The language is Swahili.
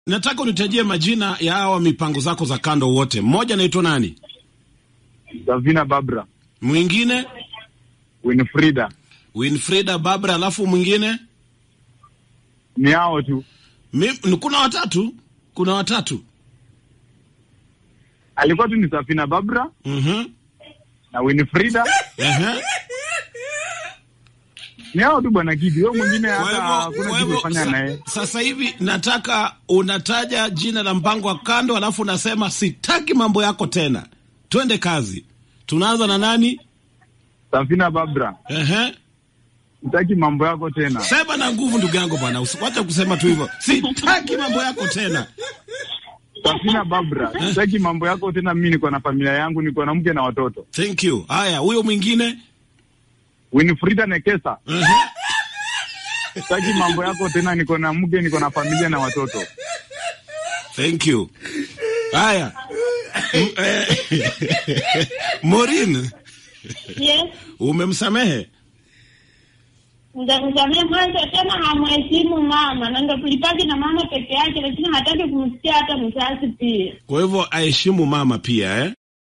Nataka unitajie majina ya hawa mipango zako za kando wote. Mmoja anaitwa nani? Davina Barbara. Mwingine? Winfrida Barbara, alafu mwingine? Ni hao tu. Kuna watatu. Alikuwa tu ni Davina Barbara. Na Winfrida. Ni hao tu bwana Gidi. Wewe mwingine hata kuna kitu kufanya naye. Sasa hivi nataka unataja jina la mpango wa kando, alafu unasema sitaki mambo yako tena. Twende kazi. Tunaanza na nani? Davina Barbara. Sitaki mambo yako tena. Sema na nguvu ndugu yangu bwana. Usiwache kusema tu hivyo. Sitaki mambo yako tena. Davina Barbara. Sitaki mambo yako tena, mimi niko na familia yangu, niko na mke na watoto. Thank you. Haya, huyo mwingine? Winfrida Nekesa. Sitaki mambo yako tena, niko na mke, niko na familia na watoto. Thank you. Haya. Maureen. Yes. Umemsamehe? Msamehe kwanza, tena hamheshimu mama, na ndio tulipaki na mama peke yake, lakini hataki kumsikia hata mzazi pia. Kwa hivyo aheshimu mama pia,